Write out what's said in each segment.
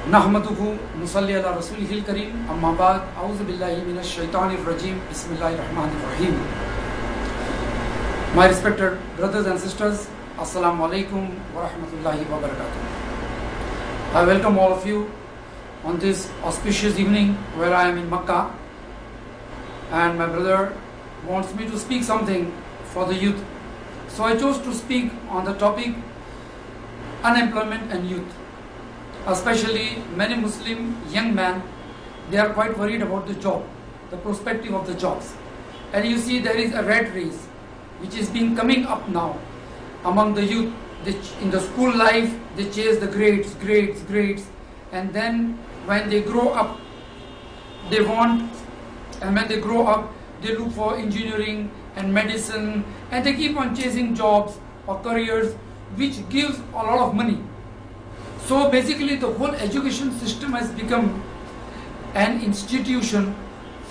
नहमदुहु मुसल्ली अला रसूलिहिल करीम अम्मा बाद औज़ु बिल्लाहि मिनश शैतानिर रजीम बिस्मिल्लाहिर रहमानिर रहीम. My respected brothers and sisters, Assalamu alaikum wa rahmatullahi wa barakatuh. I welcome all of you on this auspicious evening where I am in Makkah, and my brother wants me to speak something for the youth. So I chose to speak on the topic unemployment and youth. Especially many Muslim young men, they are quite worried about the job, the perspective of the jobs. And you see there is a rat race which is being coming up now among the youth. In the school life, they chase the grades, and then when they grow up, they look for engineering and medicine, and they keep on chasing jobs or careers which gives a lot of money. So basically the whole education system has become an institution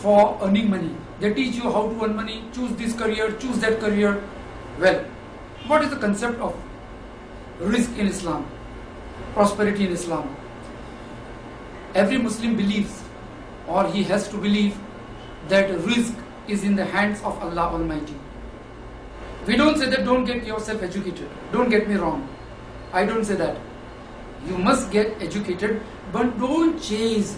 for earning money. They teach you how to earn money, choose this career, choose that career. Well, what is the concept of risk in Islam, prosperity in Islam? Every Muslim believes, or he has to believe, that risk is in the hands of Allah Almighty. We don't say that don't get yourself educated. Don't get me wrong. I don't say that. You must get educated, but don't chase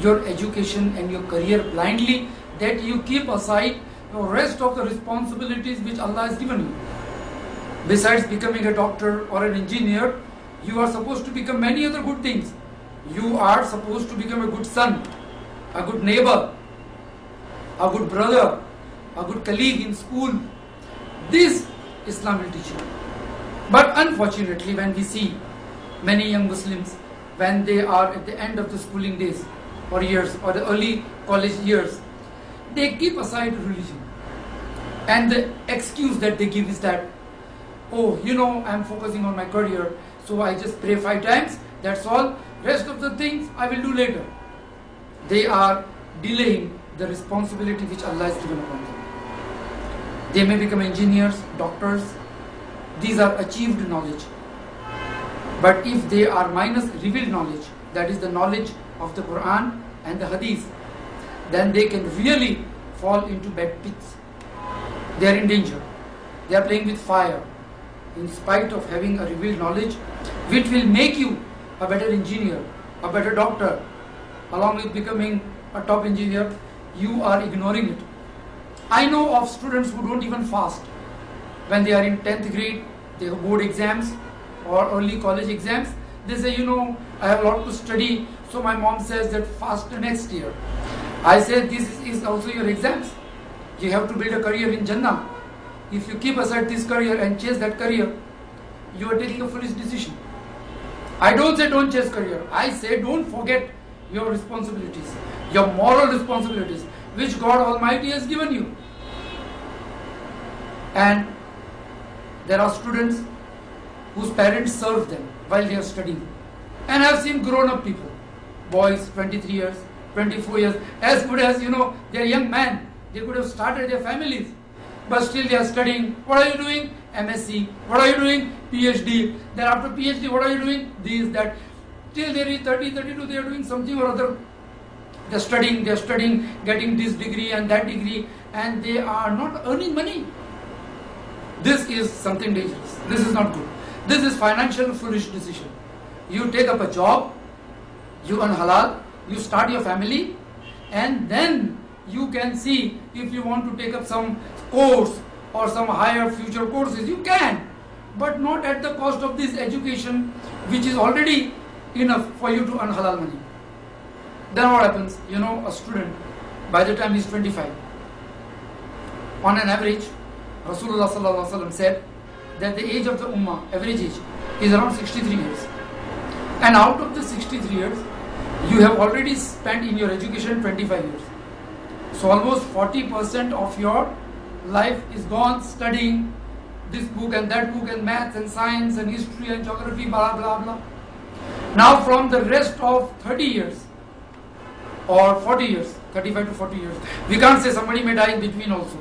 your education and your career blindly, that you keep aside the rest of the responsibilities which Allah has given you. Besides becoming a doctor or an engineer, you are supposed to become many other good things. You are supposed to become a good son, a good neighbor, a good brother, a good colleague in school. This Islam will teach you. But unfortunately, when we see many young Muslims, when they are at the end of the schooling days or years or the early college years, they keep aside religion. And the excuse that they give is that, oh, I'm focusing on my career, so I just pray 5 times, that's all. Rest of the things I will do later. They are delaying the responsibility which Allah has given upon them. They may become engineers, doctors. These are achieved knowledge. But if they are minus revealed knowledge, that is the knowledge of the Quran and the Hadith, then they can really fall into bad pits. They are in danger. They are playing with fire in spite of having a revealed knowledge which will make you a better engineer, a better doctor. Along with becoming a top engineer, you are ignoring it. I know of students who don't even fast. When they are in 10th grade, they have board exams or early college exams. They say, I have a lot to study, so my mom says that fast next year. I say, this is also your exams. You have to build a career in Jannah. If you keep aside this career and chase that career, you are taking a foolish decision. I don't say don't chase career. I say don't forget your responsibilities, your moral responsibilities, which God Almighty has given you. And there are students whose parents serve them while they are studying. And I have seen grown-up people, boys, 23 years, 24 years, as good as, they are young men. They could have started their families, but still they are studying. What are you doing? MSc. What are you doing? PhD. Then after PhD, what are you doing? This, that. Till they reach 30, 32, they are doing something or other. They are studying, getting this degree and that degree, and they are not earning money. This is something dangerous. This is not good. This is financial foolish decision. You take up a job, you earn halal, you start your family, and then you can see if you want to take up some course or some higher future courses, you can, but not at the cost of this education which is already enough for you to earn halal money. Then what happens? A student, by the time he is 25, on an average, Rasulullah sallallahu alaihi wasallam said that the age of the ummah, average age, is around 63 years. And out of the 63 years, you have already spent in your education 25 years. So almost 40% of your life is gone studying this book and that book and maths and science and history and geography, blah, blah, blah. Now from the rest of 30 years or 40 years, 35 to 40 years, we can't say somebody may die in between also.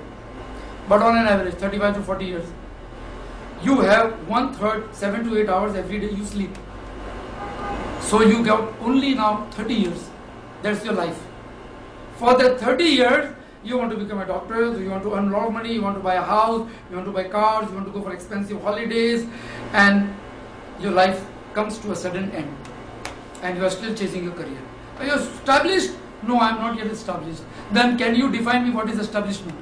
But on an average, 35 to 40 years, you have 1/3, 7 to 8 hours every day you sleep. So you got only now 30 years. That's your life. For that 30 years, you want to become a doctor, you want to earn a lot of money, you want to buy a house, you want to buy cars, you want to go for expensive holidays, and your life comes to a sudden end. And you are still chasing your career. Are you established? No, I am not yet established. Then can you define me what is establishment?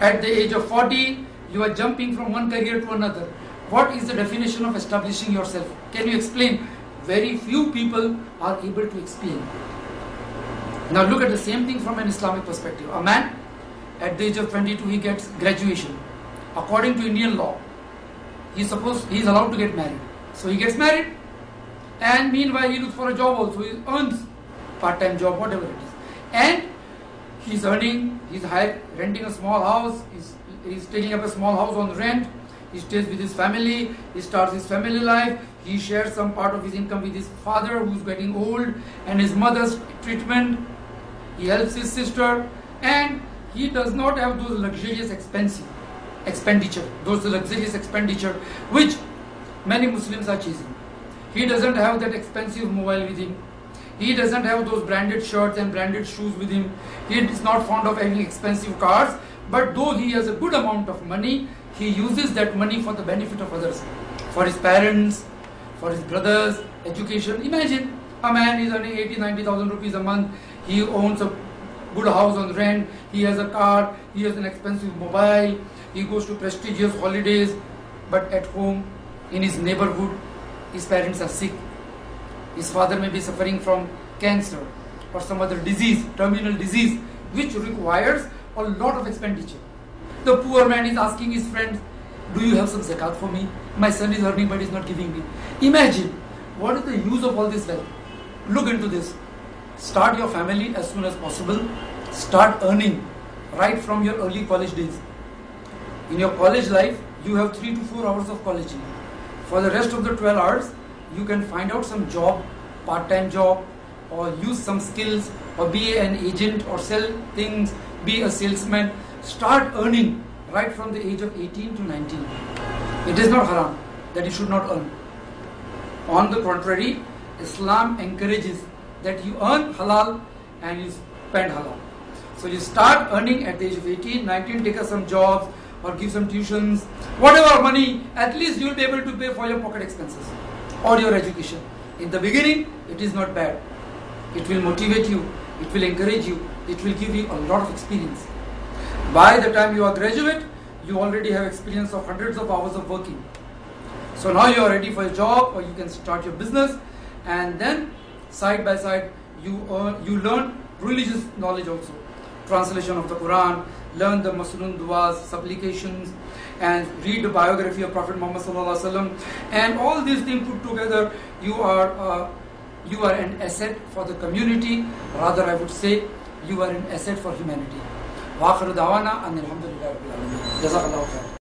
At the age of 40, you are jumping from one career to another. What is the definition of establishing yourself? Can you explain? Very few people are able to explain. Now look at the same thing from an Islamic perspective. A man, at the age of 22, he gets graduation. According to Indian law, he is allowed to get married. So he gets married, and meanwhile he looks for a job also. He earns part-time job, whatever it is. And he's earning, he's renting a small house, he's taking up a small house on rent, he stays with his family, he starts his family life, he shares some part of his income with his father who's getting old, and his mother's treatment, he helps his sister, and he does not have those luxurious expenditure which many Muslims are chasing. He doesn't have that expensive mobile with him. He doesn't have those branded shirts and branded shoes with him. He is not fond of having expensive cars, but though he has a good amount of money, he uses that money for the benefit of others, for his parents, for his brothers, education. Imagine a man is earning 80,000-90,000 rupees a month. He owns a good house on rent. He has a car. He has an expensive mobile. He goes to prestigious holidays. But at home, in his neighborhood, his parents are sick. His father may be suffering from cancer or some other disease, terminal disease, which requires a lot of expenditure. The poor man is asking his friends, do you have some zakat for me? My son is earning but is not giving me. Imagine, what is the use of all this wealth? Look into this. Start your family as soon as possible. Start earning right from your early college days. In your college life, you have 3 to 4 hours of college. For the rest of the 12 hours, you can find out some job, part-time job, or use some skills, or be an agent or sell things, be a salesman. Start earning right from the age of 18 to 19. It is not haram that you should not earn. On the contrary, Islam encourages that you earn halal and you spend halal. So you start earning at the age of 18, 19, take us some jobs or give some tuitions, whatever money, at least you will be able to pay for your pocket expenses or your education. In the beginning, it is not bad. It will motivate you, it will encourage you, it will give you a lot of experience. By the time you are graduate, you already have experience of hundreds of hours of working. So now you are ready for a job, or you can start your business, and then side by side you learn religious knowledge also. Translation of the Quran, learn the Masnun du'as, supplications, and read the biography of Prophet Muhammad sallallahu alaihi wasallam. And all these things put together, you are an asset for the community. Rather, I would say you are an asset for humanity. Wa akhiru da'wana anil hamdulillahi rabbil alamin. Jazakallahu khair.